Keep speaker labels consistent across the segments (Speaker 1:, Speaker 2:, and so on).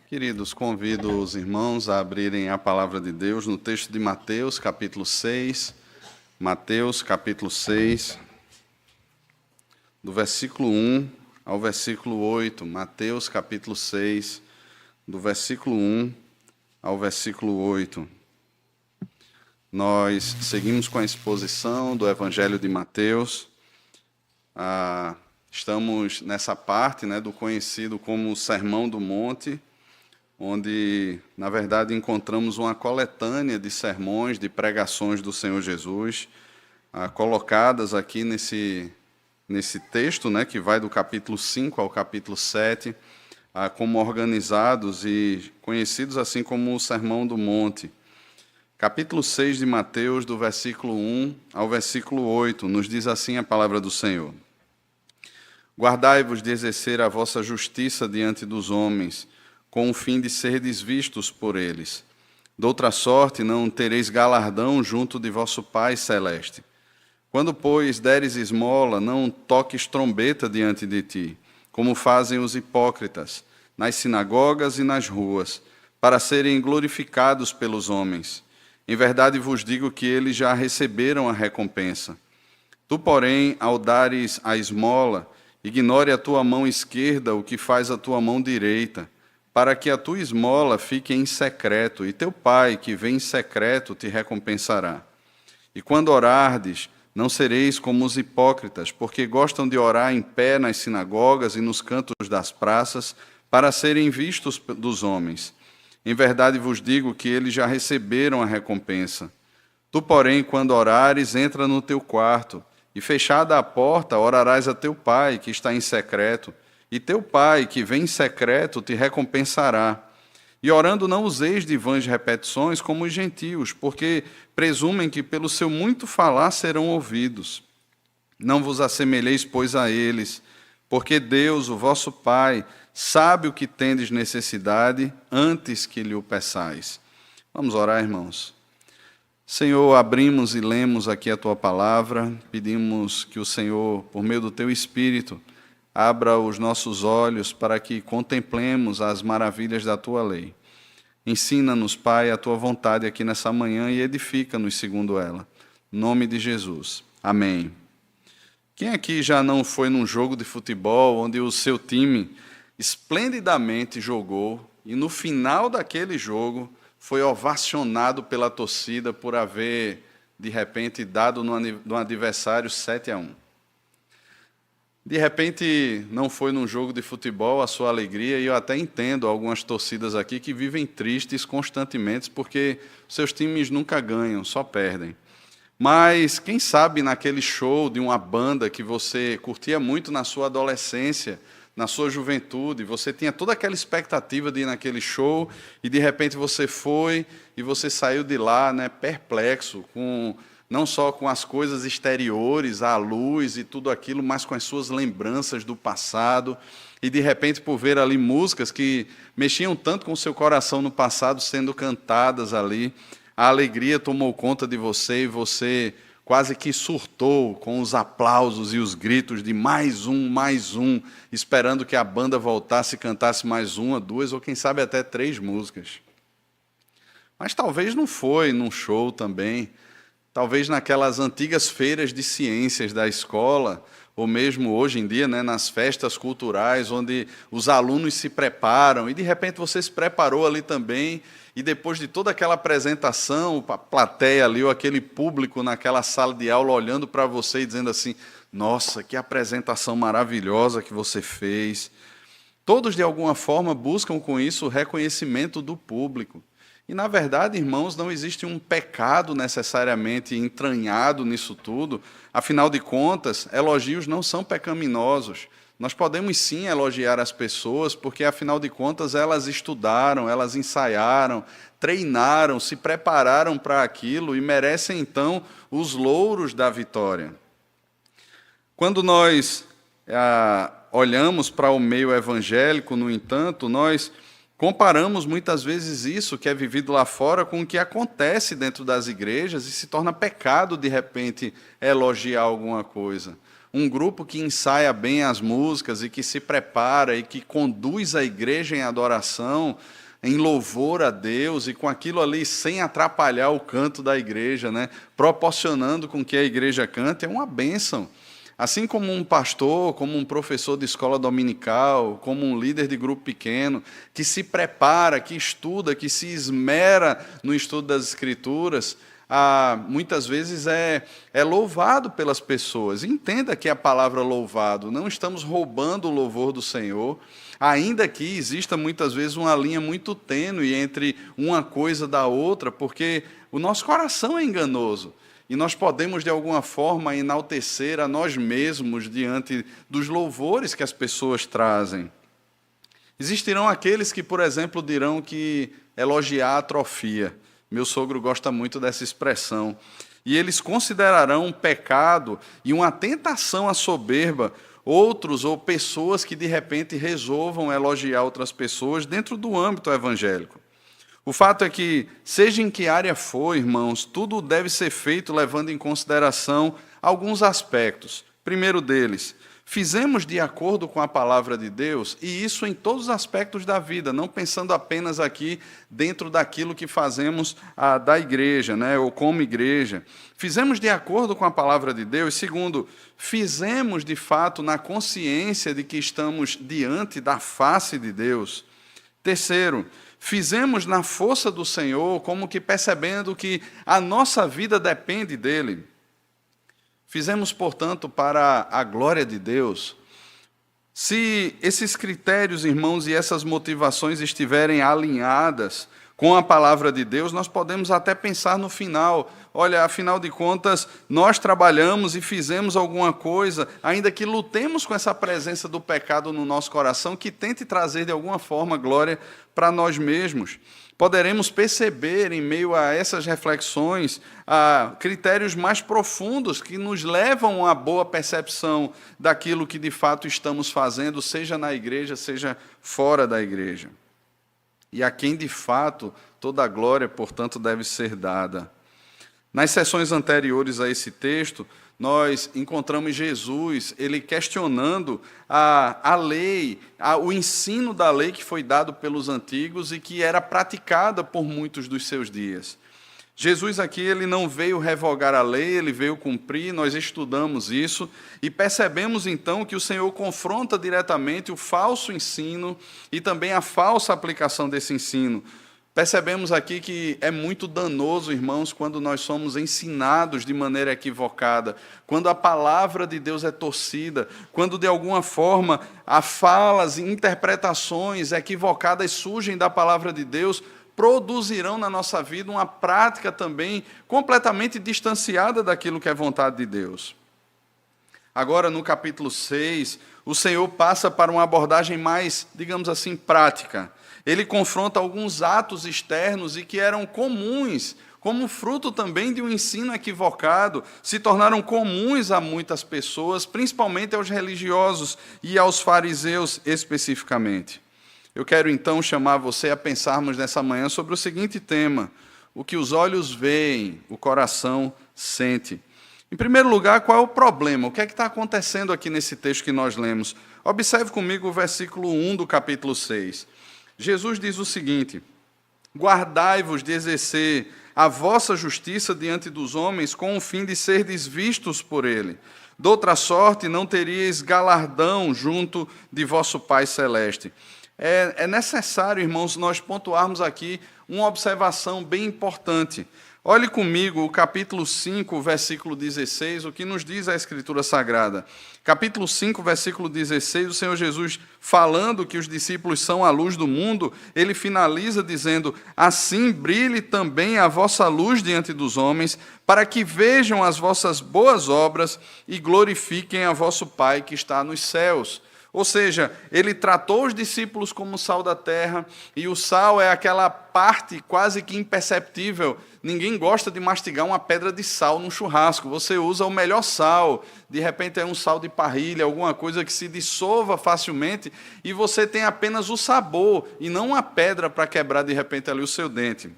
Speaker 1: Queridos, convido os irmãos a abrirem a palavra de Deus no texto de Mateus, capítulo 6. Mateus, capítulo 6, do versículo 1 ao versículo 8. Mateus, capítulo 6, do versículo 1 ao versículo 8. Nós seguimos com a exposição do Evangelho de Mateus. Estamos nessa parte, do conhecido como Sermão do Monte, onde, na verdade, encontramos uma coletânea de sermões, de pregações do Senhor Jesus, colocadas aqui nesse texto, que vai do capítulo 5 ao capítulo 7, como organizados e conhecidos assim como o Sermão do Monte. Capítulo 6 de Mateus, do versículo 1 ao versículo 8, nos diz assim a palavra do Senhor: Guardai-vos de exercer a vossa justiça diante dos homens, com o fim de serdes vistos por eles. Doutra sorte, não tereis galardão junto de vosso Pai celeste. Quando, pois, deres esmola, não toques trombeta diante de ti, como fazem os hipócritas, nas sinagogas e nas ruas, para serem glorificados pelos homens. Em verdade vos digo que eles já receberam a recompensa. Tu, porém, ao dares a esmola, ignore a tua mão esquerda o que faz a tua mão direita, para que a tua esmola fique em secreto, e teu Pai, que vem em secreto, te recompensará. E quando orardes, não sereis como os hipócritas, porque gostam de orar em pé nas sinagogas e nos cantos das praças, para serem vistos dos homens. Em verdade vos digo que eles já receberam a recompensa. Tu, porém, quando orares, entra no teu quarto, e fechada a porta, orarás a teu Pai, que está em secreto, e teu Pai, que vem em secreto, te recompensará. E orando não useis de vãs repetições como os gentios, porque presumem que pelo seu muito falar serão ouvidos. Não vos assemelheis, pois, a eles, porque Deus, o vosso Pai, sabe o que tendes necessidade antes que lhe o peçais. Vamos orar, irmãos. Senhor, abrimos e lemos aqui a tua palavra, pedimos que o Senhor, por meio do teu Espírito, abra os nossos olhos para que contemplemos as maravilhas da tua lei. Ensina-nos, Pai, a tua vontade aqui nessa manhã e edifica-nos segundo ela. Em nome de Jesus. Amém. Quem aqui já não foi num jogo de futebol onde o seu time esplendidamente jogou e no final daquele jogo foi ovacionado pela torcida por haver, de repente, dado no adversário 7-1? De repente, não foi num jogo de futebol a sua alegria, e eu até entendo algumas torcidas aqui que vivem tristes constantemente porque seus times nunca ganham, só perdem. Mas, quem sabe, naquele show de uma banda que você curtia muito na sua adolescência, na sua juventude, você tinha toda aquela expectativa de ir naquele show, e de repente você foi e você saiu de lá, perplexo, não só com as coisas exteriores, a luz e tudo aquilo, mas com as suas lembranças do passado, e de repente por ver ali músicas que mexiam tanto com o seu coração no passado sendo cantadas ali, a alegria tomou conta de você e você quase que surtou com os aplausos e os gritos de mais um, esperando que a banda voltasse e cantasse mais uma, duas ou quem sabe até 3 músicas. Mas talvez não foi num show também, talvez naquelas antigas feiras de ciências da escola, ou mesmo hoje em dia, nas festas culturais, onde os alunos se preparam, e de repente você se preparou ali também, e depois de toda aquela apresentação, a plateia ali, ou aquele público naquela sala de aula olhando para você e dizendo assim: nossa, que apresentação maravilhosa que você fez. Todos, de alguma forma, buscam com isso o reconhecimento do público. E, na verdade, irmãos, não existe um pecado necessariamente entranhado nisso tudo. Afinal de contas, elogios não são pecaminosos. Nós podemos sim elogiar as pessoas, porque, afinal de contas, elas estudaram, elas ensaiaram, treinaram, se prepararam para aquilo e merecem, então, os louros da vitória. Quando nós olhamos para o meio evangélico, no entanto, nós comparamos muitas vezes isso que é vivido lá fora com o que acontece dentro das igrejas e se torna pecado, de repente, elogiar alguma coisa. um grupo que ensaia bem as músicas e que se prepara e que conduz a igreja em adoração, em louvor a Deus, e com aquilo ali sem atrapalhar o canto da igreja, né? Proporcionando com que a igreja cante, é uma bênção. Assim como um pastor, como um professor de escola dominical, como um líder de grupo pequeno, que se prepara, que estuda, que se esmera no estudo das Escrituras, muitas vezes é louvado pelas pessoas. Entenda que a palavra louvado, não estamos roubando o louvor do Senhor, ainda que exista muitas vezes uma linha muito tênue entre uma coisa da outra, porque o nosso coração é enganoso. E nós podemos, de alguma forma, enaltecer a nós mesmos diante dos louvores que as pessoas trazem. Existirão aqueles que, por exemplo, dirão que elogiar atrofia. Meu sogro gosta muito dessa expressão. E eles considerarão um pecado e uma tentação à soberba outros ou pessoas que, de repente, resolvam elogiar outras pessoas dentro do âmbito evangélico. O fato é que, seja em que área for, irmãos, tudo deve ser feito levando em consideração alguns aspectos. Primeiro deles, fizemos de acordo com a palavra de Deus, e isso em todos os aspectos da vida, não pensando apenas aqui dentro daquilo que fazemos da igreja, né, ou como igreja. Fizemos de acordo com a palavra de Deus. Segundo, fizemos de fato na consciência de que estamos diante da face de Deus. Terceiro, fizemos na força do Senhor, como que percebendo que a nossa vida depende dEle. Fizemos, portanto, para a glória de Deus. Se esses critérios, irmãos, e essas motivações estiverem alinhadas com a palavra de Deus, nós podemos até pensar no final, olha, afinal de contas, nós trabalhamos e fizemos alguma coisa, ainda que lutemos com essa presença do pecado no nosso coração, que tente trazer de alguma forma glória para nós mesmos. Poderemos perceber, em meio a essas reflexões, critérios mais profundos que nos levam a boa percepção daquilo que de fato estamos fazendo, seja na igreja, seja fora da igreja. E a quem de fato toda a glória, portanto, deve ser dada. Nas sessões anteriores a esse texto, nós encontramos Jesus, ele questionando a lei, o ensino da lei que foi dado pelos antigos e que era praticada por muitos dos seus dias. Jesus aqui, ele não veio revogar a lei, ele veio cumprir, nós estudamos isso e percebemos então que o Senhor confronta diretamente o falso ensino e também a falsa aplicação desse ensino. Percebemos aqui que é muito danoso, irmãos, quando nós somos ensinados de maneira equivocada, quando a palavra de Deus é torcida, quando de alguma forma há falas e interpretações equivocadas surgem da palavra de Deus, produzirão na nossa vida uma prática também completamente distanciada daquilo que é vontade de Deus. Agora, no capítulo 6, o Senhor passa para uma abordagem mais, digamos assim, prática. Ele confronta alguns atos externos e que eram comuns, como fruto também de um ensino equivocado, se tornaram comuns a muitas pessoas, principalmente aos religiosos e aos fariseus especificamente. Eu quero então chamar você a pensarmos nessa manhã sobre o seguinte tema: o que os olhos veem, o coração sente. Em primeiro lugar, qual é o problema? O que é que está acontecendo aqui nesse texto que nós lemos? Observe comigo o versículo 1 do capítulo 6. Jesus diz o seguinte: guardai-vos de exercer a vossa justiça diante dos homens com o fim de serdes vistos por ele. De outra sorte, não teríeis galardão junto de vosso Pai Celeste. É necessário, irmãos, nós pontuarmos aqui uma observação bem importante. Olhe comigo o capítulo 5, versículo 16, o que nos diz a Escritura Sagrada. Capítulo 5, versículo 16, o Senhor Jesus, falando que os discípulos são a luz do mundo, ele finaliza dizendo: assim brilhe também a vossa luz diante dos homens, para que vejam as vossas boas obras e glorifiquem a vosso Pai que está nos céus. Ou seja, ele tratou os discípulos como sal da terra, e o sal é aquela parte quase que imperceptível. Ninguém gosta de mastigar uma pedra de sal num churrasco. Você usa o melhor sal, de repente é um sal de parrilha, alguma coisa que se dissolva facilmente, e você tem apenas o sabor, e não uma pedra para quebrar de repente ali o seu dente.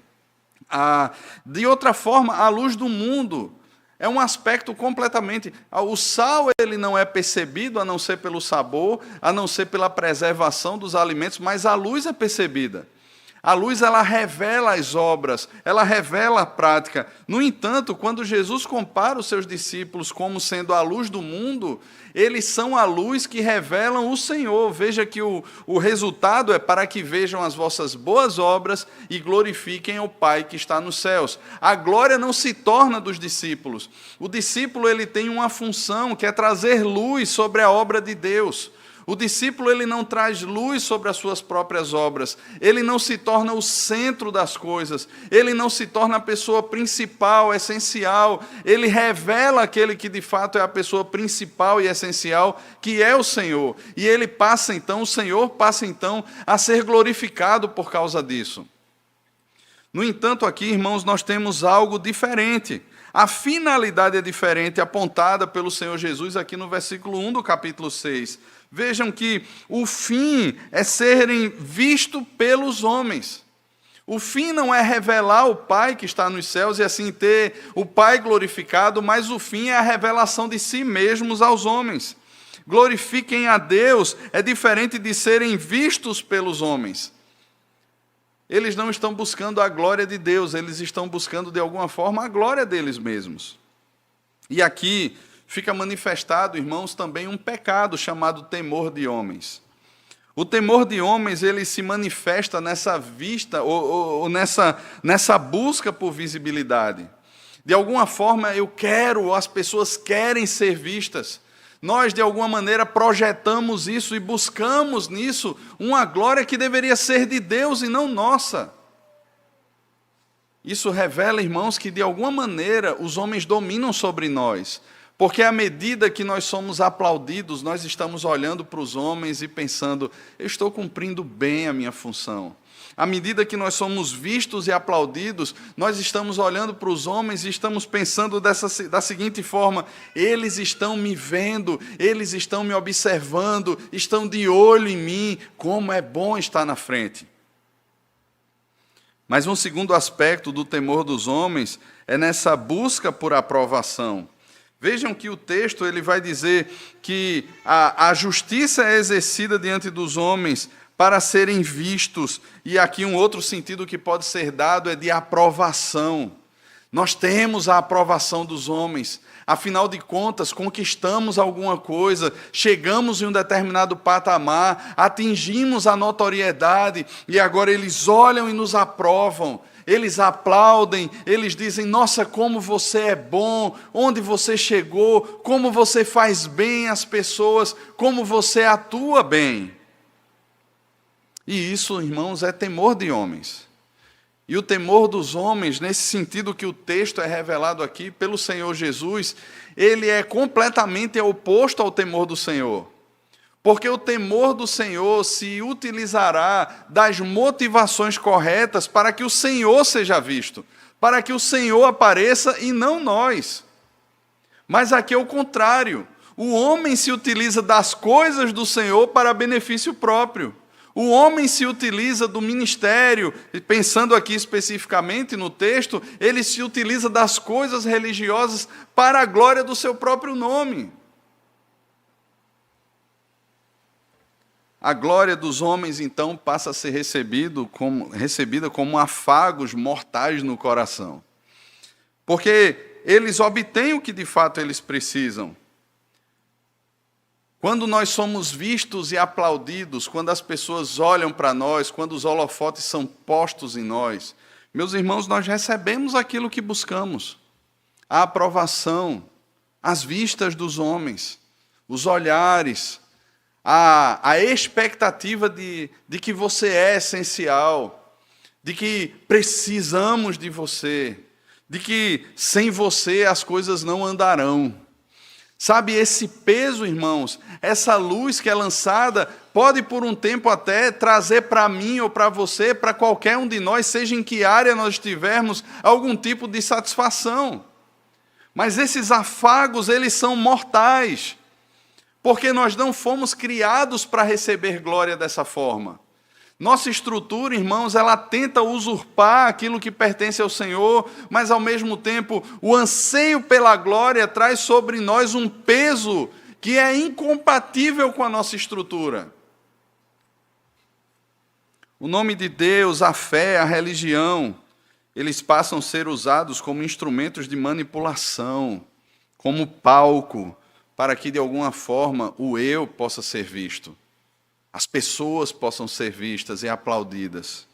Speaker 1: De outra forma, a luz do mundo É um aspecto completamente... O sal ele não é percebido a não ser pelo sabor, a não ser pela preservação dos alimentos, mas a luz é percebida. A luz, ela revela as obras, ela revela a prática. No entanto, quando Jesus compara os seus discípulos como sendo a luz do mundo, eles são a luz que revelam o Senhor. Veja que o resultado é para que vejam as vossas boas obras e glorifiquem o Pai que está nos céus. A glória não se torna dos discípulos. O discípulo ele tem uma função, que é trazer luz sobre a obra de Deus. O discípulo ele não traz luz sobre as suas próprias obras, ele não se torna o centro das coisas, ele não se torna a pessoa principal, essencial, ele revela aquele que de fato é a pessoa principal e essencial, que é o Senhor. E ele passa então, o Senhor passa então a ser glorificado por causa disso. No entanto, aqui, irmãos, nós temos algo diferente. A finalidade é diferente, apontada pelo Senhor Jesus aqui no versículo 1 do capítulo 6. Vejam que o fim é serem vistos pelos homens. O fim não é revelar o Pai que está nos céus e assim ter o Pai glorificado, mas o fim é a revelação de si mesmos aos homens. Glorifiquem a Deus é diferente de serem vistos pelos homens. Eles não estão buscando a glória de Deus, eles estão buscando de alguma forma a glória deles mesmos. E aqui fica manifestado, irmãos, também um pecado chamado temor de homens. O temor de homens, ele se manifesta nessa vista, ou nessa busca por visibilidade. De alguma forma, as pessoas querem ser vistas. Nós, de alguma maneira, projetamos isso e buscamos nisso uma glória que deveria ser de Deus e não nossa. Isso revela, irmãos, que de alguma maneira os homens dominam sobre nós. Porque à medida que nós somos aplaudidos, nós estamos olhando para os homens e pensando, eu estou cumprindo bem a minha função. À medida que nós somos vistos e aplaudidos, nós estamos olhando para os homens e estamos pensando da seguinte forma, eles estão me vendo, eles estão me observando, estão de olho em mim, como é bom estar na frente. Mas um segundo aspecto do temor dos homens é nessa busca por aprovação. Vejam que o texto ele vai dizer que a justiça é exercida diante dos homens para serem vistos. E aqui um outro sentido que pode ser dado é de aprovação. Nós temos a aprovação dos homens. Afinal de contas, conquistamos alguma coisa, chegamos em um determinado patamar, atingimos a notoriedade e agora eles olham e nos aprovam. Eles aplaudem, eles dizem, nossa, como você é bom, onde você chegou, como você faz bem às pessoas, como você atua bem. E isso, irmãos, é temor de homens. E o temor dos homens, nesse sentido que o texto é revelado aqui pelo Senhor Jesus, ele é completamente oposto ao temor do Senhor. Porque o temor do Senhor se utilizará das motivações corretas para que o Senhor seja visto, para que o Senhor apareça e não nós. Mas aqui é o contrário. O homem se utiliza das coisas do Senhor para benefício próprio. O homem se utiliza do ministério, pensando aqui especificamente no texto, ele se utiliza das coisas religiosas para a glória do seu próprio nome. A glória dos homens, então, passa a ser recebida como afagos mortais no coração. Porque eles obtêm o que de fato eles precisam. Quando nós somos vistos e aplaudidos, quando as pessoas olham para nós, quando os holofotes são postos em nós, meus irmãos, nós recebemos aquilo que buscamos. A aprovação, as vistas dos homens, os olhares, a expectativa de que você é essencial, de que precisamos de você, de que sem você as coisas não andarão. Sabe, esse peso, irmãos, essa luz que é lançada, pode por um tempo até trazer para mim ou para você, para qualquer um de nós, seja em que área nós estivermos, algum tipo de satisfação. Mas esses afagos, eles são mortais. Porque nós não fomos criados para receber glória dessa forma. Nossa estrutura, irmãos, ela tenta usurpar aquilo que pertence ao Senhor, mas ao mesmo tempo o anseio pela glória traz sobre nós um peso que é incompatível com a nossa estrutura. O nome de Deus, a fé, a religião, eles passam a ser usados como instrumentos de manipulação, como palco, para que de alguma forma o eu possa ser visto, as pessoas possam ser vistas e aplaudidas.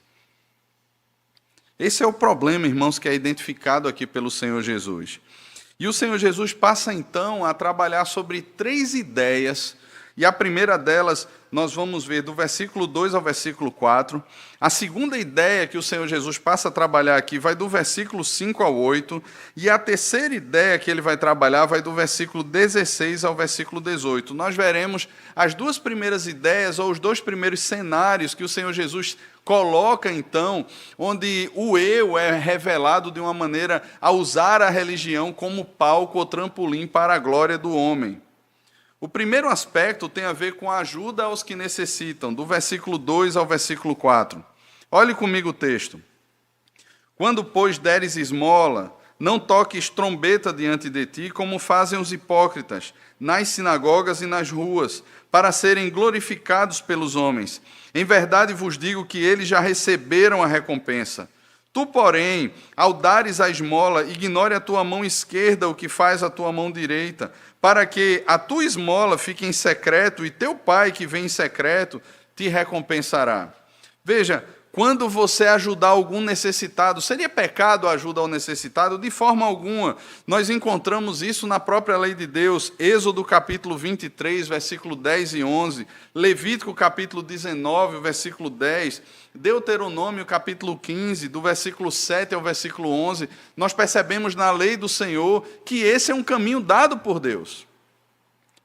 Speaker 1: Esse é o problema, irmãos, que é identificado aqui pelo Senhor Jesus. E o Senhor Jesus passa então a trabalhar sobre 3 ideias, e a primeira delas nós vamos ver do versículo 2 ao versículo 4. A segunda ideia que o Senhor Jesus passa a trabalhar aqui vai do versículo 5 ao 8, e a terceira ideia que ele vai trabalhar vai do versículo 16 ao versículo 18. Nós veremos as 2 primeiras ideias, ou os 2 primeiros cenários que o Senhor Jesus coloca, então, onde o eu é revelado de uma maneira a usar a religião como palco ou trampolim para a glória do homem. O primeiro aspecto tem a ver com a ajuda aos que necessitam, do versículo 2 ao versículo 4. Olhe comigo o texto. Quando, pois, deres esmola, não toques trombeta diante de ti, como fazem os hipócritas, nas sinagogas e nas ruas, para serem glorificados pelos homens. Em verdade vos digo que eles já receberam a recompensa. Tu, porém, ao dares a esmola, ignore a tua mão esquerda o que faz a tua mão direita, para que a tua esmola fique em secreto, e teu pai que vem em secreto te recompensará. Veja, quando você ajudar algum necessitado, seria pecado a ajuda ao necessitado? De forma alguma. Nós encontramos isso na própria lei de Deus, Êxodo capítulo 23, versículo 10 e 11, Levítico capítulo 19, versículo 10, Deuteronômio capítulo 15, do versículo 7 ao versículo 11, nós percebemos na lei do Senhor que esse é um caminho dado por Deus.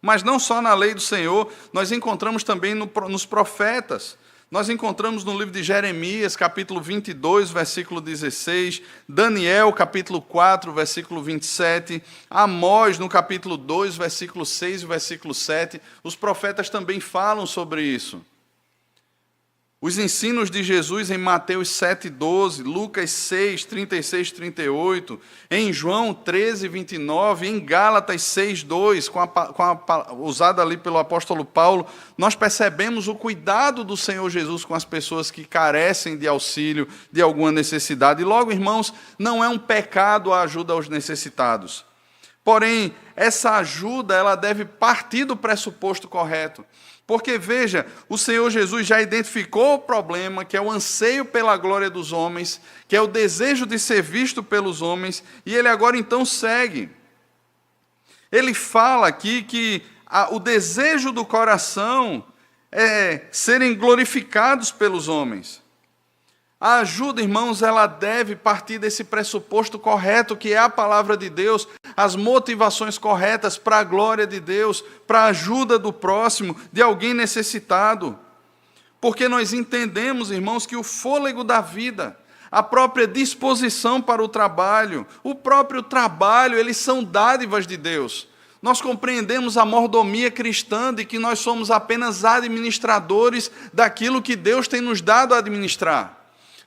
Speaker 1: Mas não só na lei do Senhor, nós encontramos também nos profetas. Nós encontramos no livro de Jeremias, capítulo 22, versículo 16, Daniel, capítulo 4, versículo 27, Amós, no capítulo 2, versículo 6 e versículo 7, os profetas também falam sobre isso. Os ensinos de Jesus em Mateus 7, 12, Lucas 6, 36, 38, em João 13, 29, em Gálatas 6, 2, usada ali pelo apóstolo Paulo, nós percebemos o cuidado do Senhor Jesus com as pessoas que carecem de auxílio, de alguma necessidade. E logo, irmãos, não é um pecado a ajuda aos necessitados. Porém, essa ajuda ela deve partir do pressuposto correto. Porque, veja, o Senhor Jesus já identificou o problema, que é o anseio pela glória dos homens, que é o desejo de ser visto pelos homens, e ele agora então segue. Ele fala aqui que o desejo do coração é serem glorificados pelos homens. A ajuda, irmãos, ela deve partir desse pressuposto correto, que é a palavra de Deus, as motivações corretas para a glória de Deus, para a ajuda do próximo, de alguém necessitado. Porque nós entendemos, irmãos, que o fôlego da vida, a própria disposição para o trabalho, o próprio trabalho, eles são dádivas de Deus. Nós compreendemos a mordomia cristã de que nós somos apenas administradores daquilo que Deus tem nos dado a administrar.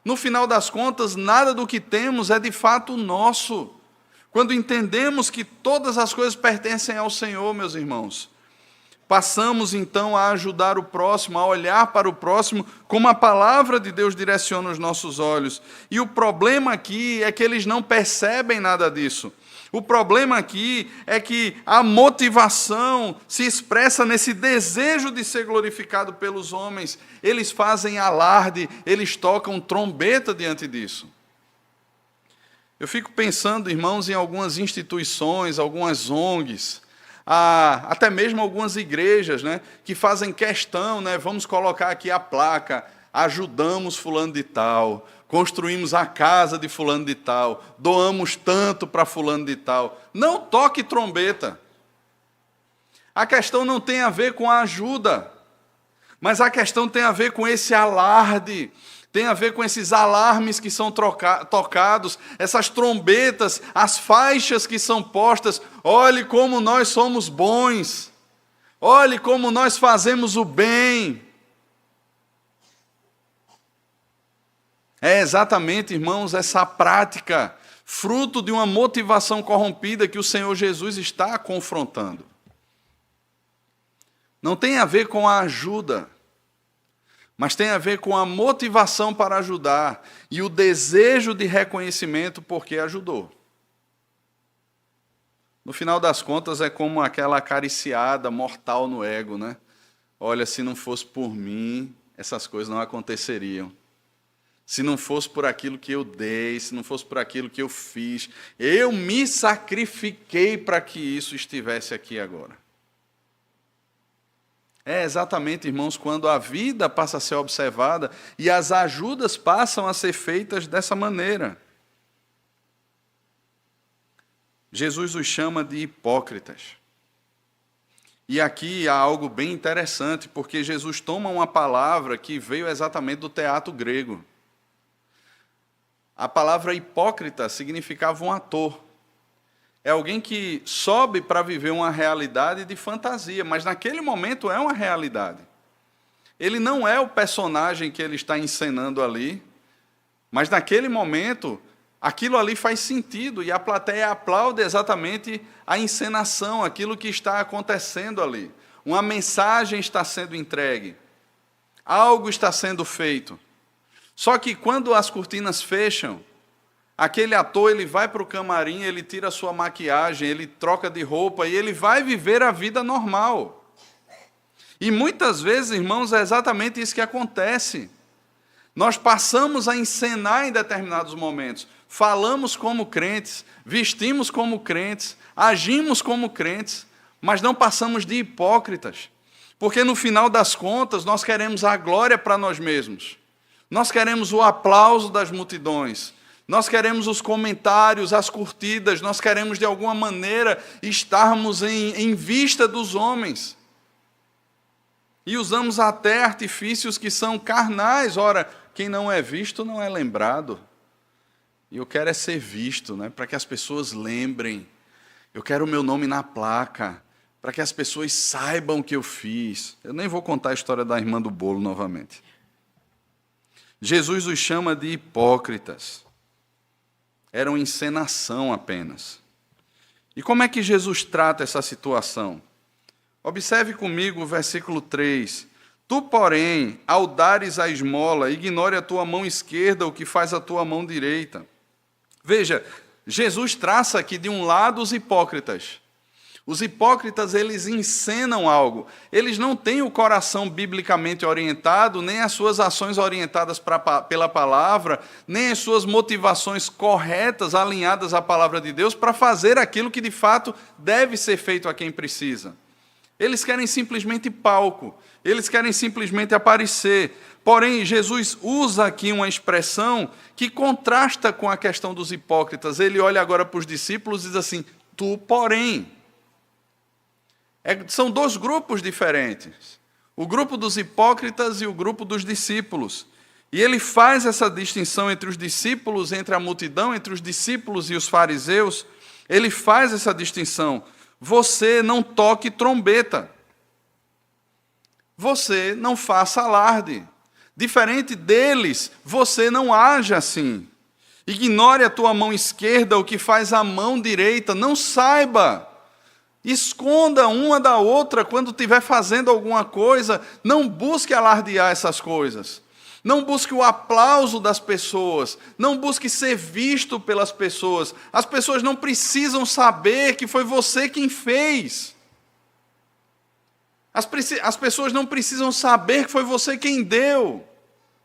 Speaker 1: No final das contas, nada do que temos é de fato nosso. Quando entendemos que todas as coisas pertencem ao Senhor, meus irmãos, passamos então a ajudar o próximo, a olhar para o próximo, como a palavra de Deus direciona os nossos olhos. E o problema aqui é que eles não percebem nada disso. O problema aqui é que a motivação se expressa nesse desejo de ser glorificado pelos homens. Eles fazem alarde, eles tocam trombeta diante disso. Eu fico pensando, irmãos, em algumas instituições, algumas ONGs, até mesmo algumas igrejas, né, que fazem questão, né, vamos colocar aqui a placa, ajudamos fulano de tal, construímos a casa de fulano de tal, doamos tanto para fulano de tal. Não toque trombeta. A questão não tem a ver com a ajuda, mas a questão tem a ver com esse alarde, tem a ver com esses alarmes que são tocados, essas trombetas, as faixas que são postas. Olhe como nós somos bons, olhe como nós fazemos o bem. É exatamente, irmãos, essa prática, fruto de uma motivação corrompida que o Senhor Jesus está confrontando. Não tem a ver com a ajuda, mas tem a ver com a motivação para ajudar e o desejo de reconhecimento porque ajudou. No final das contas, é como aquela acariciada mortal no ego, né? Olha, se não fosse por mim, essas coisas não aconteceriam. Se não fosse por aquilo que eu dei, se não fosse por aquilo que eu fiz, eu me sacrifiquei para que isso estivesse aqui agora. É exatamente, irmãos, quando a vida passa a ser observada e as ajudas passam a ser feitas dessa maneira. Jesus os chama de hipócritas. E aqui há algo bem interessante, porque Jesus toma uma palavra que veio exatamente do teatro grego. A palavra hipócrita significava um ator. É alguém que sobe para viver uma realidade de fantasia, mas naquele momento é uma realidade. Ele não é o personagem que ele está encenando ali, mas naquele momento aquilo ali faz sentido e a plateia aplaude exatamente a encenação, aquilo que está acontecendo ali. Uma mensagem está sendo entregue, algo está sendo feito. Só que quando as cortinas fecham, aquele ator ele vai para o camarim, ele tira a sua maquiagem, ele troca de roupa e ele vai viver a vida normal. E muitas vezes, irmãos, é exatamente isso que acontece. Nós passamos a encenar em determinados momentos, falamos como crentes, vestimos como crentes, agimos como crentes, mas não passamos de hipócritas, porque no final das contas nós queremos a glória para nós mesmos, nós queremos o aplauso das multidões, nós queremos os comentários, as curtidas, nós queremos de alguma maneira estarmos em vista dos homens. E usamos até artifícios que são carnais. Ora, quem não é visto não é lembrado. E eu quero é ser visto, né? Para que as pessoas lembrem. Eu quero o meu nome na placa, para que as pessoas saibam o que eu fiz. Eu nem vou contar a história da irmã do bolo novamente. Jesus os chama de hipócritas. Era uma encenação apenas. E como é que Jesus trata essa situação? Observe comigo o versículo 3. Tu, porém, ao dares a esmola, ignore a tua mão esquerda o que faz a tua mão direita. Veja, Jesus traça aqui de um lado os hipócritas. Os hipócritas, eles encenam algo. Eles não têm o coração biblicamente orientado, nem as suas ações orientadas pela palavra, nem as suas motivações corretas, alinhadas à palavra de Deus, para fazer aquilo que de fato deve ser feito a quem precisa. Eles querem simplesmente palco, eles querem simplesmente aparecer. Porém, Jesus usa aqui uma expressão que contrasta com a questão dos hipócritas. Ele olha agora para os discípulos e diz assim, tu, porém. São dois grupos diferentes. O grupo dos hipócritas e o grupo dos discípulos. E ele faz essa distinção entre os discípulos, entre a multidão, entre os discípulos e os fariseus. Ele faz essa distinção. Você não toque trombeta. Você não faça alarde. Diferente deles, você não age assim. Ignore a tua mão esquerda o que faz a mão direita. Não saiba. Esconda uma da outra quando estiver fazendo alguma coisa. Não busque alardear essas coisas. Não busque o aplauso das pessoas. Não busque ser visto pelas pessoas. As pessoas não precisam saber que foi você quem fez. As pessoas não precisam saber que foi você quem deu.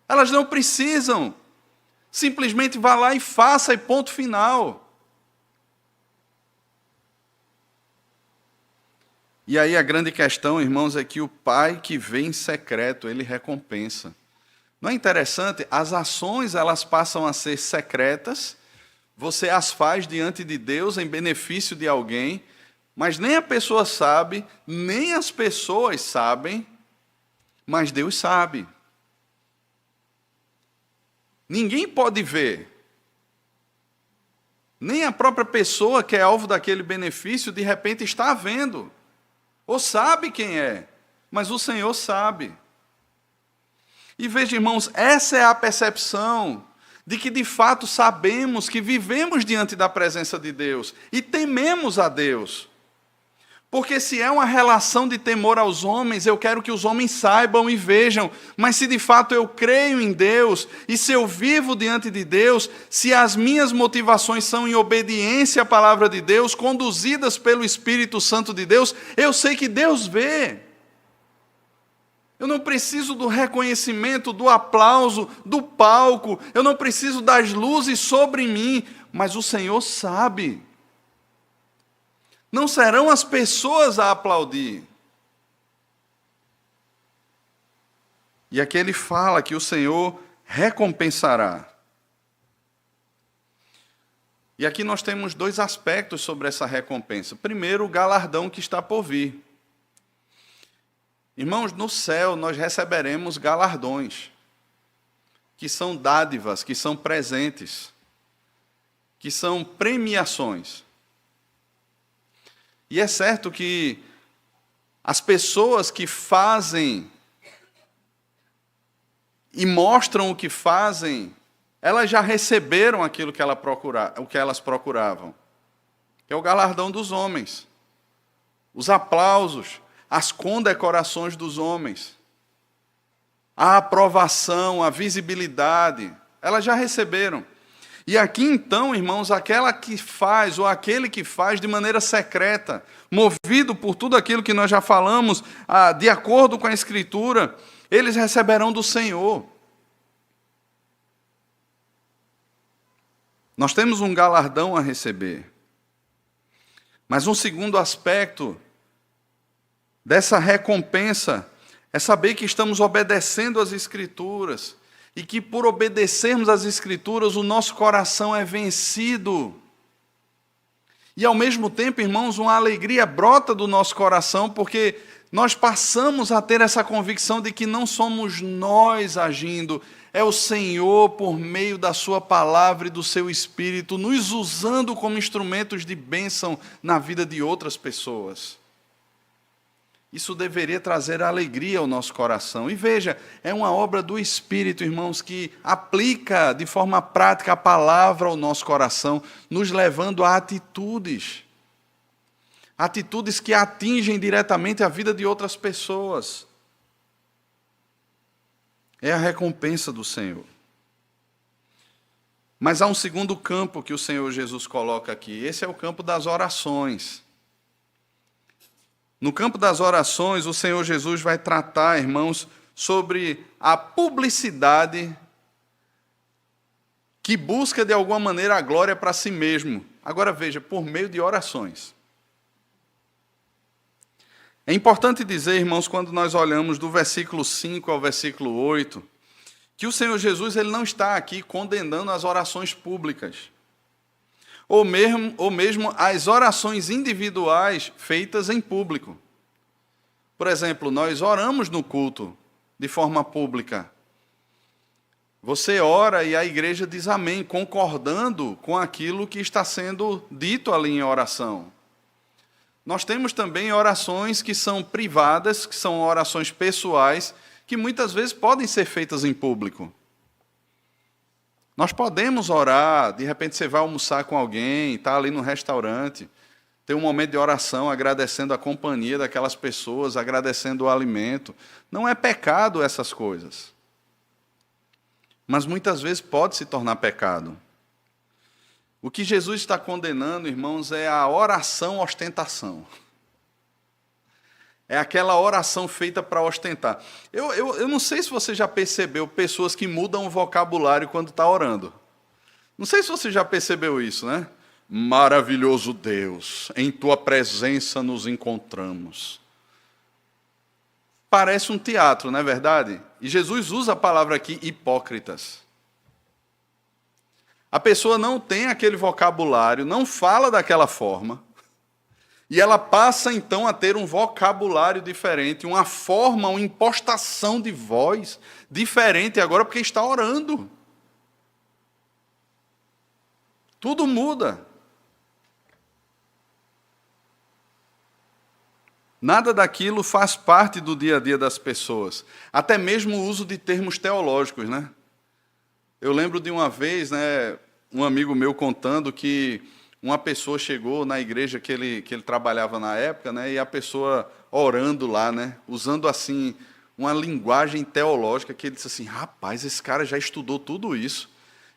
Speaker 1: Elas não precisam. Simplesmente vá lá e faça e ponto final. E aí a grande questão, irmãos, é que o Pai que vê em secreto, Ele recompensa. Não é interessante? As ações, elas passam a ser secretas, você as faz diante de Deus em benefício de alguém, mas nem a pessoa sabe, nem as pessoas sabem, mas Deus sabe. Ninguém pode ver. Nem a própria pessoa que é alvo daquele benefício, de repente está vendo. Ou sabe quem é, mas o Senhor sabe. E veja, irmãos, essa é a percepção de que de fato sabemos que vivemos diante da presença de Deus e tememos a Deus. Porque se é uma relação de temor aos homens, eu quero que os homens saibam e vejam, mas se de fato eu creio em Deus, e se eu vivo diante de Deus, se as minhas motivações são em obediência à palavra de Deus, conduzidas pelo Espírito Santo de Deus, eu sei que Deus vê. Eu não preciso do reconhecimento, do aplauso, do palco, eu não preciso das luzes sobre mim, mas o Senhor sabe. Não serão as pessoas a aplaudir. E aqui ele fala que o Senhor recompensará. E aqui nós temos dois aspectos sobre essa recompensa. Primeiro, o galardão que está por vir. Irmãos, no céu nós receberemos galardões, que são dádivas, que são presentes, que são premiações. E é certo que as pessoas que fazem e mostram o que fazem, elas já receberam aquilo que elas procuravam, que é o galardão dos homens, os aplausos, as condecorações dos homens, a aprovação, a visibilidade, elas já receberam. E aqui então, irmãos, aquela que faz, ou aquele que faz de maneira secreta, movido por tudo aquilo que nós já falamos, de acordo com a Escritura, eles receberão do Senhor. Nós temos um galardão a receber. Mas um segundo aspecto dessa recompensa é saber que estamos obedecendo às Escrituras, e que por obedecermos às Escrituras, o nosso coração é vencido. E ao mesmo tempo, irmãos, uma alegria brota do nosso coração, porque nós passamos a ter essa convicção de que não somos nós agindo, é o Senhor, por meio da sua palavra e do seu Espírito, nos usando como instrumentos de bênção na vida de outras pessoas. Isso deveria trazer alegria ao nosso coração. E veja, é uma obra do Espírito, irmãos, que aplica de forma prática a palavra ao nosso coração, nos levando a atitudes. Atitudes que atingem diretamente a vida de outras pessoas. É a recompensa do Senhor. Mas há um segundo campo que o Senhor Jesus coloca aqui. Esse é o campo das orações. No campo das orações, o Senhor Jesus vai tratar, irmãos, sobre a publicidade que busca, de alguma maneira, a glória para si mesmo. Agora veja, por meio de orações. É importante dizer, irmãos, quando nós olhamos do versículo 5 ao versículo 8, que o Senhor Jesus ele não está aqui condenando as orações públicas, ou mesmo as orações individuais feitas em público. Por exemplo, nós oramos no culto de forma pública. Você ora e a igreja diz amém, concordando com aquilo que está sendo dito ali em oração. Nós temos também orações que são privadas, que são orações pessoais, que muitas vezes podem ser feitas em público. Nós podemos orar, de repente você vai almoçar com alguém, está ali no restaurante, tem um momento de oração, agradecendo a companhia daquelas pessoas, agradecendo o alimento. Não é pecado essas coisas. Mas muitas vezes pode se tornar pecado. O que Jesus está condenando, irmãos, é a oração ostentação. É aquela oração feita para ostentar. Eu não sei se você já percebeu pessoas que mudam o vocabulário quando está orando. Não sei se você já percebeu isso, né? Maravilhoso Deus, em tua presença nos encontramos. Parece um teatro, não é verdade? E Jesus usa a palavra aqui, hipócritas. A pessoa não tem aquele vocabulário, não fala daquela forma, e ela passa então a ter um vocabulário diferente, uma forma, uma impostação de voz diferente agora porque está orando. Tudo muda. Nada daquilo faz parte do dia a dia das pessoas. Até mesmo o uso de termos teológicos, né? Eu lembro de uma vez, né, um amigo meu contando que uma pessoa chegou na igreja que ele trabalhava na época, né, e a pessoa orando lá, né, usando assim uma linguagem teológica, que ele disse assim: rapaz, esse cara já estudou tudo isso.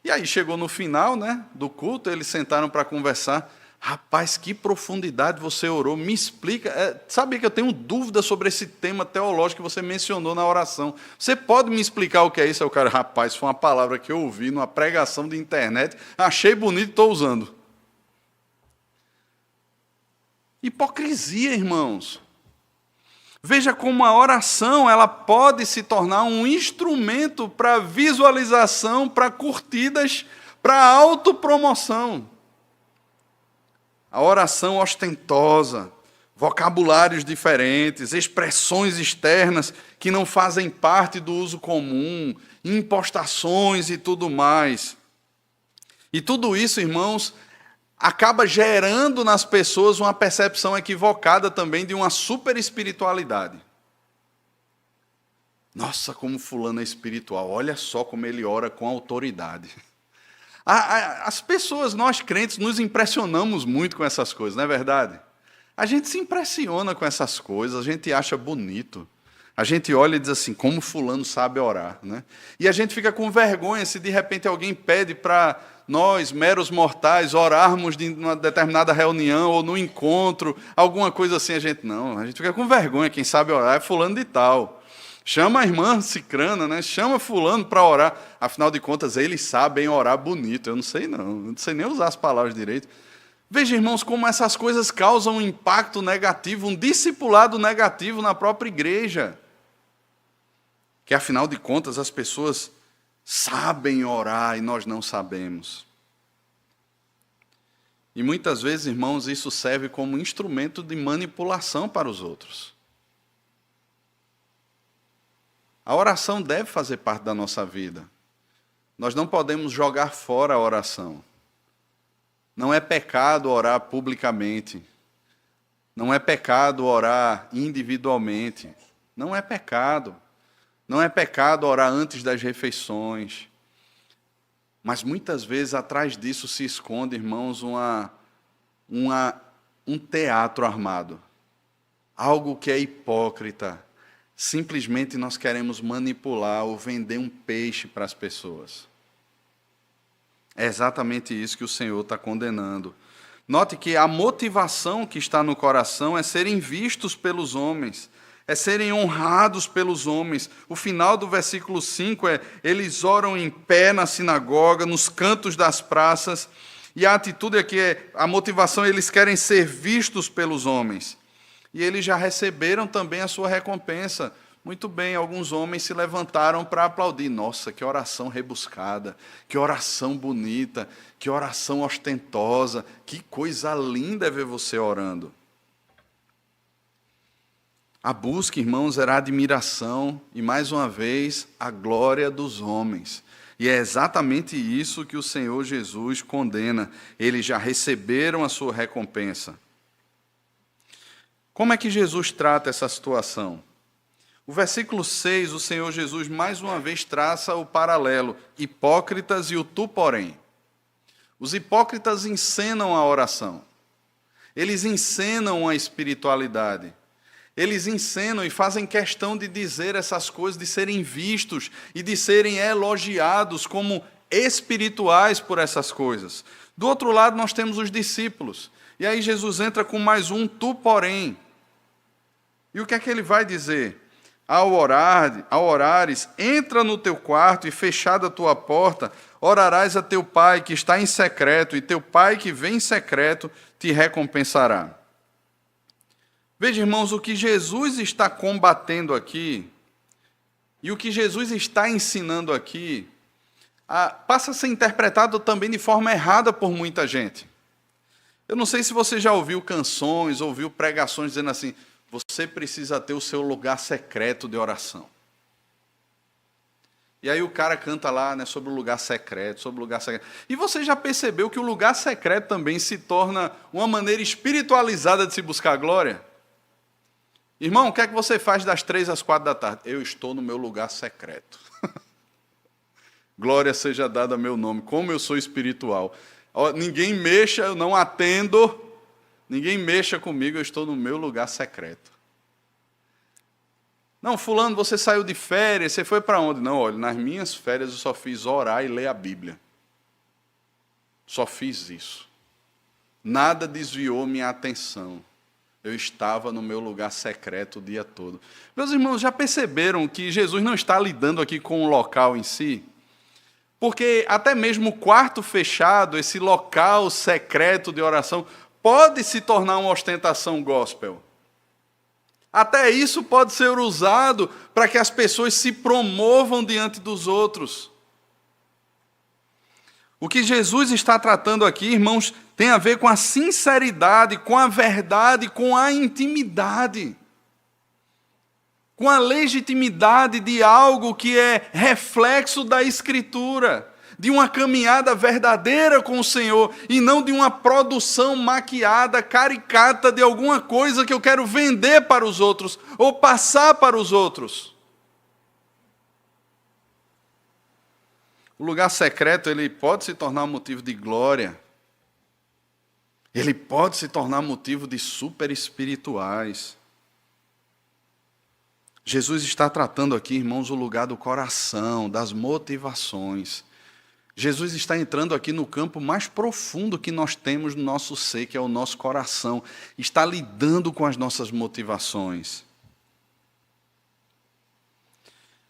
Speaker 1: E aí chegou no final, né, do culto, eles sentaram para conversar. Rapaz, que profundidade você orou, me explica. Sabe que eu tenho dúvida sobre esse tema teológico que você mencionou na oração. Você pode me explicar o que é isso? Aí o cara: rapaz, foi uma palavra que eu ouvi numa pregação de internet, achei bonito e estou usando. Hipocrisia, irmãos. Veja como a oração ela pode se tornar um instrumento para visualização, para curtidas, para autopromoção. A oração ostentosa, vocabulários diferentes, expressões externas que não fazem parte do uso comum, impostações e tudo mais. E tudo isso, irmãos, acaba gerando nas pessoas uma percepção equivocada também de uma super espiritualidade. Nossa, como fulano é espiritual, olha só como ele ora com autoridade. As pessoas, nós crentes, nos impressionamos muito com essas coisas, não é verdade? A gente se impressiona com essas coisas, a gente acha bonito. A gente olha e diz assim: como fulano sabe orar, né? E a gente fica com vergonha se de repente alguém pede para nós, meros mortais, orarmos de uma determinada reunião ou no encontro, alguma coisa assim. A gente fica com vergonha. Quem sabe orar é fulano de tal. Chama a irmã cicrana, né? Chama fulano para orar. Afinal de contas, eles sabem orar bonito. Eu não sei não sei nem usar as palavras direito. Veja, irmãos, como essas coisas causam um impacto negativo, um discipulado negativo na própria igreja. Que, afinal de contas, as pessoas sabem orar e nós não sabemos. E muitas vezes, irmãos, isso serve como instrumento de manipulação para os outros. A oração deve fazer parte da nossa vida. Nós não podemos jogar fora a oração. Não é pecado orar publicamente. Não é pecado orar individualmente. Não é pecado. Não é pecado orar antes das refeições. Mas muitas vezes atrás disso se esconde, irmãos, um teatro armado. Algo que é hipócrita. Simplesmente nós queremos manipular ou vender um peixe para as pessoas. É exatamente isso que o Senhor está condenando. Note que a motivação que está no coração é serem vistos pelos homens, é serem honrados pelos homens. O final do versículo 5 é: eles oram em pé na sinagoga, nos cantos das praças, e a atitude aqui a motivação, eles querem ser vistos pelos homens. E eles já receberam também a sua recompensa. Muito bem, alguns homens se levantaram para aplaudir. Nossa, que oração rebuscada, que oração bonita, que oração ostentosa, que coisa linda é ver você orando. A busca, irmãos, era a admiração e, mais uma vez, a glória dos homens. E é exatamente isso que o Senhor Jesus condena. Eles já receberam a sua recompensa. Como é que Jesus trata essa situação? O versículo 6, o Senhor Jesus mais uma vez traça o paralelo: hipócritas e o tu, porém. Os hipócritas encenam a oração. Eles encenam a espiritualidade. Eles encenam e fazem questão de dizer essas coisas, de serem vistos e de serem elogiados como espirituais por essas coisas. Do outro lado, nós temos os discípulos. E aí Jesus entra com mais um tu, porém. E o que é que ele vai dizer? Ao orares, entra no teu quarto e, fechada a tua porta, orarás a teu pai que está em secreto, e teu pai que vem em secreto te recompensará. Veja, irmãos, o que Jesus está combatendo aqui, e o que Jesus está ensinando aqui, passa a ser interpretado também de forma errada por muita gente. Eu não sei se você já ouviu canções, ouviu pregações dizendo assim: você precisa ter o seu lugar secreto de oração. E aí o cara canta lá, né, sobre o lugar secreto, sobre o lugar secreto. E você já percebeu que o lugar secreto também se torna uma maneira espiritualizada de se buscar a glória? Irmão, o que é que você faz das 3 às 4 da tarde? Eu estou no meu lugar secreto. Glória seja dada a meu nome. Como eu sou espiritual. Ninguém mexa, eu não atendo. Ninguém mexa comigo, eu estou no meu lugar secreto. Não, fulano, você saiu de férias, você foi para onde? Não, olha, nas minhas férias eu só fiz orar e ler a Bíblia. Só fiz isso. Nada desviou minha atenção. Eu estava no meu lugar secreto o dia todo. Meus irmãos, já perceberam que Jesus não está lidando aqui com o local em si? Porque até mesmo o quarto fechado, esse local secreto de oração, pode se tornar uma ostentação gospel. Até isso pode ser usado para que as pessoas se promovam diante dos outros. O que Jesus está tratando aqui, irmãos, tem a ver com a sinceridade, com a verdade, com a intimidade. Com a legitimidade de algo que é reflexo da Escritura, de uma caminhada verdadeira com o Senhor, e não de uma produção maquiada, caricata de alguma coisa que eu quero vender para os outros, ou passar para os outros. O lugar secreto, ele pode se tornar motivo de glória. Ele pode se tornar motivo de super espirituais. Jesus está tratando aqui, irmãos, o lugar do coração, das motivações. Jesus está entrando aqui no campo mais profundo que nós temos no nosso ser, que é o nosso coração. Está lidando com as nossas motivações.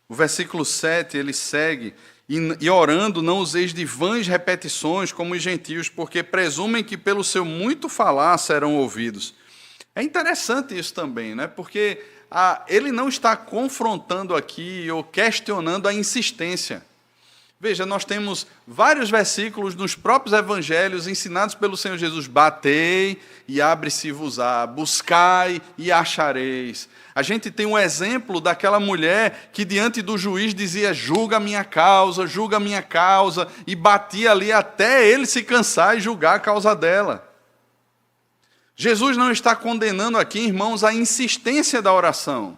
Speaker 1: O versículo 7, ele segue: e orando, não useis de vãs repetições como os gentios, porque presumem que pelo seu muito falar serão ouvidos. É interessante isso também, né? Porque ele não está confrontando aqui ou questionando a insistência. Veja, nós temos vários versículos nos próprios evangelhos ensinados pelo Senhor Jesus: batei e abre-se-vos-á, buscai e achareis. A gente tem um exemplo daquela mulher que diante do juiz dizia: julga a minha causa, e batia ali até ele se cansar e julgar a causa dela. Jesus não está condenando aqui, irmãos, a insistência da oração.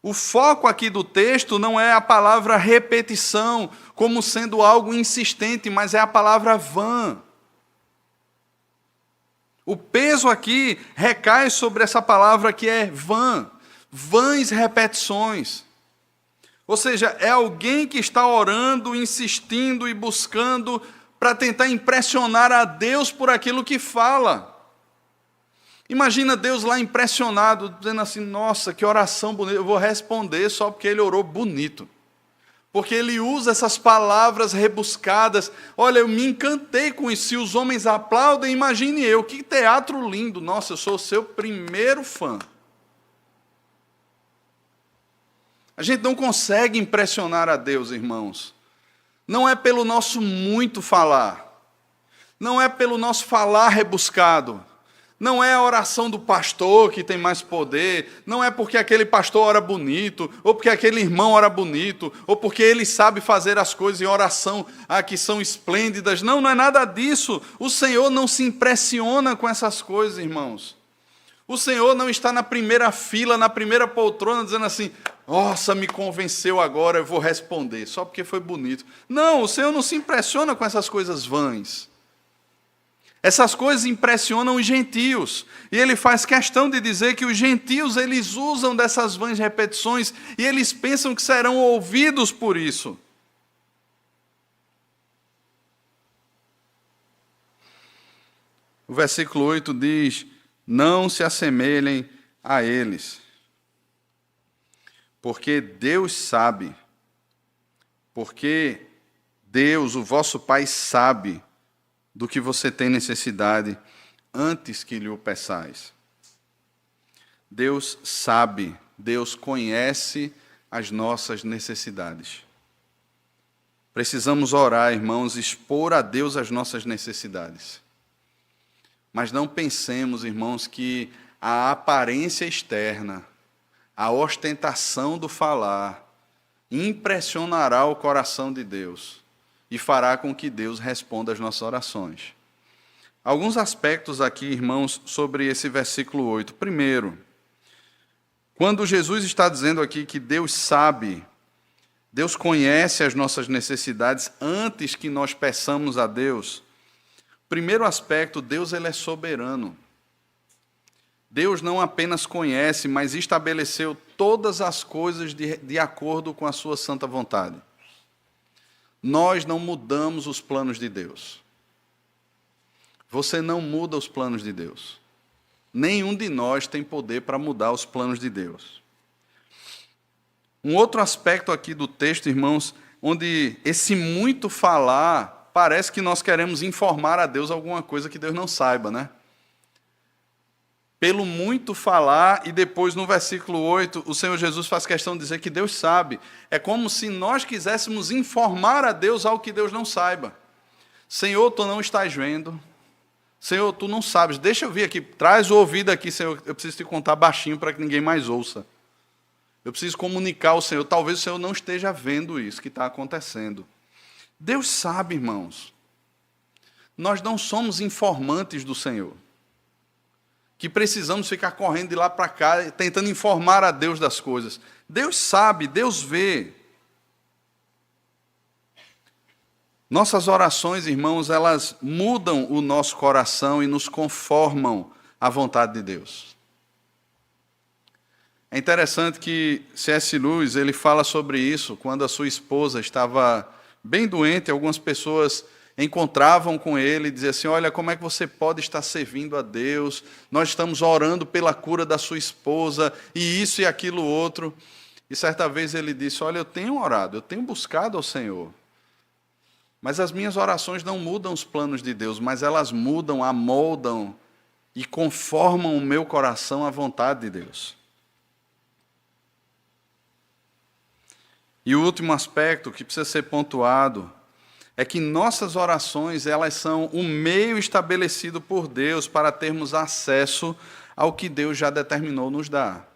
Speaker 1: O foco aqui do texto não é a palavra repetição, como sendo algo insistente, mas é a palavra vã. O peso aqui recai sobre essa palavra que é vã, vãs repetições. Ou seja, é alguém que está orando, insistindo e buscando para tentar impressionar a Deus por aquilo que fala. Imagina Deus lá impressionado, dizendo assim: nossa, que oração bonita, eu vou responder só porque ele orou bonito. Porque ele usa essas palavras rebuscadas. Olha, eu me encantei com isso. Se os homens aplaudem, imagine eu, que teatro lindo. Nossa, eu sou o seu primeiro fã. A gente não consegue impressionar a Deus, irmãos. Não é pelo nosso muito falar. Não é pelo nosso falar rebuscado. Não é a oração do pastor que tem mais poder, não é porque aquele pastor ora bonito, ou porque aquele irmão ora bonito, ou porque ele sabe fazer as coisas em oração que são esplêndidas. Não, não é nada disso. O Senhor não se impressiona com essas coisas, irmãos. O Senhor não está na primeira fila, na primeira poltrona, dizendo assim: nossa, me convenceu agora, eu vou responder, só porque foi bonito. Não, o Senhor não se impressiona com essas coisas vãs. Essas coisas impressionam os gentios. E ele faz questão de dizer que os gentios, eles usam dessas vãs repetições e eles pensam que serão ouvidos por isso. O versículo 8 diz: não se assemelhem a eles, porque Deus sabe, porque Deus, o vosso Pai, sabe do que você tem necessidade antes que lhe o peçais. Deus sabe, Deus conhece as nossas necessidades. Precisamos orar, irmãos, expor a Deus as nossas necessidades. Mas não pensemos, irmãos, que a aparência externa, a ostentação do falar, impressionará o coração de Deus e fará com que Deus responda às nossas orações. Alguns aspectos aqui, irmãos, sobre esse versículo 8. Primeiro, quando Jesus está dizendo aqui que Deus sabe Deus conhece as nossas necessidades antes que nós peçamos a Deus. Primeiro aspecto, Deus ele é soberano. Deus não apenas conhece, mas estabeleceu todas as coisas de acordo com a sua santa vontade. Nós não mudamos os planos de Deus. Você não muda os planos de Deus. Nenhum de nós tem poder para mudar os planos de Deus. Um outro aspecto aqui do texto, irmãos, onde esse muito falar, parece que nós queremos informar a Deus alguma coisa que Deus não saiba, né? Pelo muito falar, e depois no versículo 8, o Senhor Jesus faz questão de dizer que Deus sabe. É como se nós quiséssemos informar a Deus algo que Deus não saiba. Senhor, tu não estás vendo. Senhor, tu não sabes. Deixa eu vir aqui, traz o ouvido aqui, Senhor. Eu preciso te contar baixinho para que ninguém mais ouça. Eu preciso comunicar ao Senhor. Talvez o Senhor não esteja vendo isso que está acontecendo. Deus sabe, irmãos. Nós não somos informantes do Senhor, que precisamos ficar correndo de lá para cá, tentando informar a Deus das coisas. Deus sabe, Deus vê. Nossas orações, irmãos, elas mudam o nosso coração e nos conformam à vontade de Deus. É interessante que C.S. Lewis, ele fala sobre isso, quando a sua esposa estava bem doente, algumas pessoas encontravam com ele e diziam assim, olha, como é que você pode estar servindo a Deus? Nós estamos orando pela cura da sua esposa, e isso e aquilo outro. E certa vez ele disse, olha, eu tenho orado, eu tenho buscado ao Senhor, mas as minhas orações não mudam os planos de Deus, mas elas mudam, amoldam e conformam o meu coração à vontade de Deus. E o último aspecto que precisa ser pontuado é que nossas orações, elas são um meio estabelecido por Deus para termos acesso ao que Deus já determinou nos dar.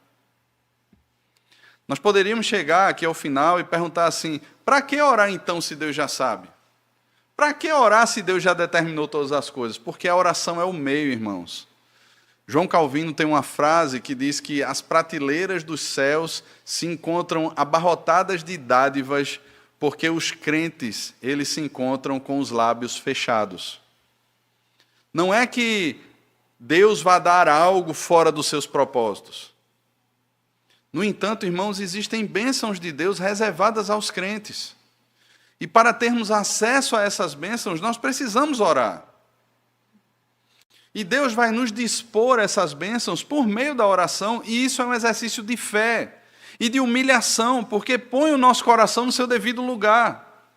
Speaker 1: Nós poderíamos chegar aqui ao final e perguntar assim, para que orar então se Deus já sabe? Para que orar se Deus já determinou todas as coisas? Porque a oração é o meio, irmãos. João Calvino tem uma frase que diz que as prateleiras dos céus se encontram abarrotadas de dádivas porque os crentes, eles se encontram com os lábios fechados. Não é que Deus vá dar algo fora dos seus propósitos. No entanto, irmãos, existem bênçãos de Deus reservadas aos crentes. E para termos acesso a essas bênçãos, nós precisamos orar. E Deus vai nos dispor essas bênçãos por meio da oração, e isso é um exercício de fé e de humilhação, porque põe o nosso coração no seu devido lugar.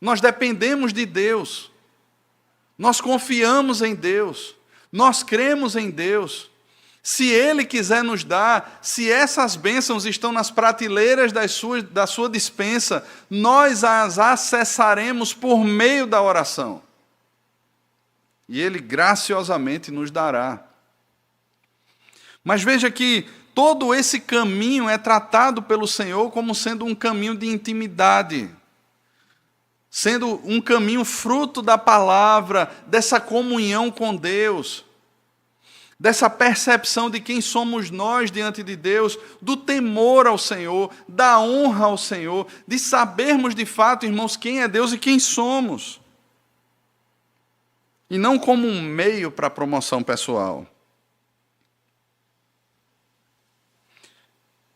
Speaker 1: Nós dependemos de Deus, nós confiamos em Deus, nós cremos em Deus. Se Ele quiser nos dar, se essas bênçãos estão nas prateleiras da sua despensa, nós as acessaremos por meio da oração. E Ele graciosamente nos dará. Mas veja que todo esse caminho é tratado pelo Senhor como sendo um caminho de intimidade, sendo um caminho fruto da palavra, dessa comunhão com Deus, dessa percepção de quem somos nós diante de Deus, do temor ao Senhor, da honra ao Senhor, de sabermos de fato, irmãos, quem é Deus e quem somos. E não como um meio para a promoção pessoal.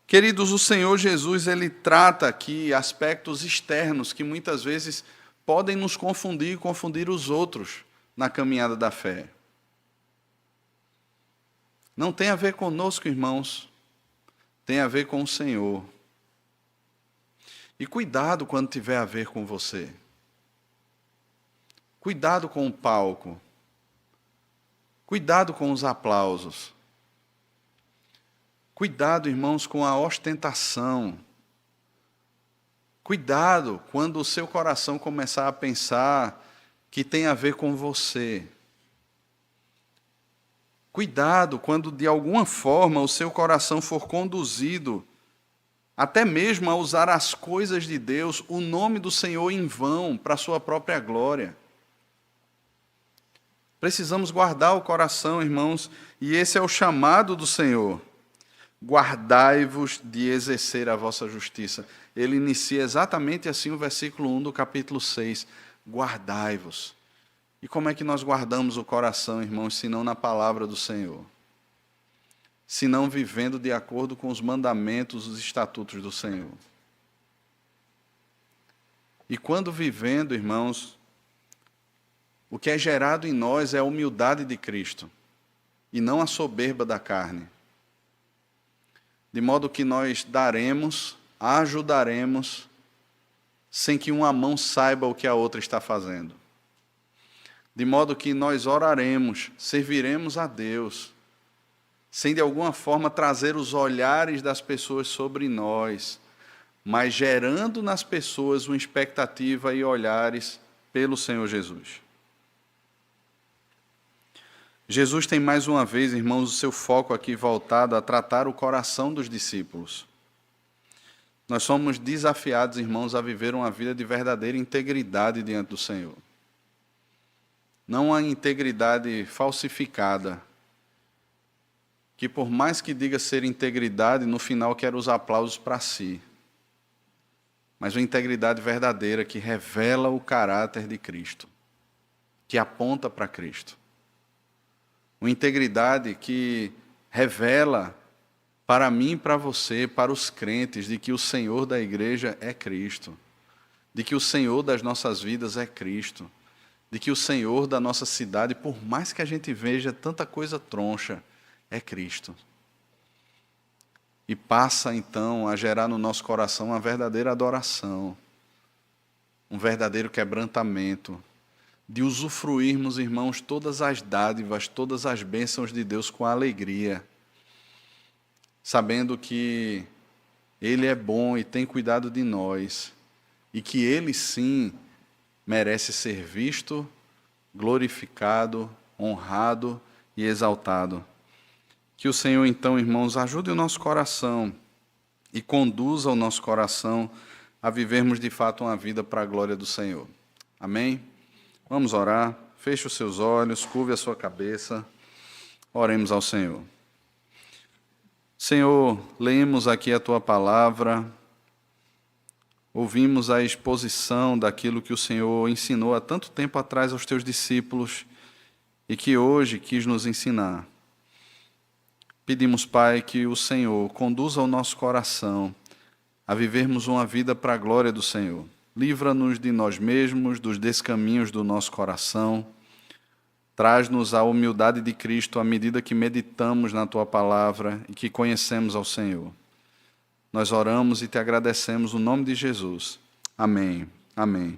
Speaker 1: Queridos, o Senhor Jesus, Ele trata aqui aspectos externos que muitas vezes podem nos confundir e confundir os outros na caminhada da fé. Não tem a ver conosco, irmãos, tem a ver com o Senhor. E cuidado quando tiver a ver com você. Cuidado com o palco. Cuidado com os aplausos. Cuidado, irmãos, com a ostentação. Cuidado quando o seu coração começar a pensar que tem a ver com você. Cuidado quando, de alguma forma, o seu coração for conduzido até mesmo a usar as coisas de Deus, o nome do Senhor em vão, para a sua própria glória. Precisamos guardar o coração, irmãos, e esse é o chamado do Senhor. guardai-vos de exercer a vossa justiça. Ele inicia exatamente assim o versículo 1 do capítulo 6. Guardai-vos. E como é que nós guardamos o coração, irmãos, se não na palavra do Senhor? Se não vivendo de acordo com os mandamentos, os estatutos do Senhor. E quando vivendo, irmãos, o que é gerado em nós é a humildade de Cristo, e não a soberba da carne. De modo que nós daremos, ajudaremos, sem que uma mão saiba o que a outra está fazendo. De modo que nós oraremos, serviremos a Deus, sem de alguma forma trazer os olhares das pessoas sobre nós, mas gerando nas pessoas uma expectativa e olhares pelo Senhor Jesus. Jesus tem mais uma vez, irmãos, o seu foco aqui voltado a tratar o coração dos discípulos. Nós somos desafiados, irmãos, a viver uma vida de verdadeira integridade diante do Senhor. Não uma integridade falsificada, que por mais que diga ser integridade, no final quer os aplausos para si. Mas uma integridade verdadeira que revela o caráter de Cristo, que aponta para Cristo. Uma integridade que revela para mim e para você, para os crentes, de que o Senhor da igreja é Cristo, de que o Senhor das nossas vidas é Cristo, de que o Senhor da nossa cidade, por mais que a gente veja tanta coisa troncha, é Cristo. E passa então a gerar no nosso coração uma verdadeira adoração, um verdadeiro quebrantamento, de usufruirmos, irmãos, todas as dádivas, todas as bênçãos de Deus com alegria, sabendo que Ele é bom e tem cuidado de nós, e que Ele sim merece ser visto, glorificado, honrado e exaltado. Que o Senhor, então, irmãos, ajude o nosso coração e conduza o nosso coração a vivermos de fato uma vida para a glória do Senhor. Amém? Vamos orar. Feche os seus olhos, curve a sua cabeça. Oremos ao Senhor. Senhor, lemos aqui a Tua palavra, ouvimos a exposição daquilo que o Senhor ensinou há tanto tempo atrás aos Teus discípulos e que hoje quis nos ensinar. Pedimos, Pai, que o Senhor conduza o nosso coração a vivermos uma vida para a glória do Senhor. Livra-nos de nós mesmos, dos descaminhos do nosso coração. Traz-nos a humildade de Cristo à medida que meditamos na Tua palavra e que conhecemos ao Senhor. Nós oramos e Te agradecemos no nome de Jesus. Amém. Amém.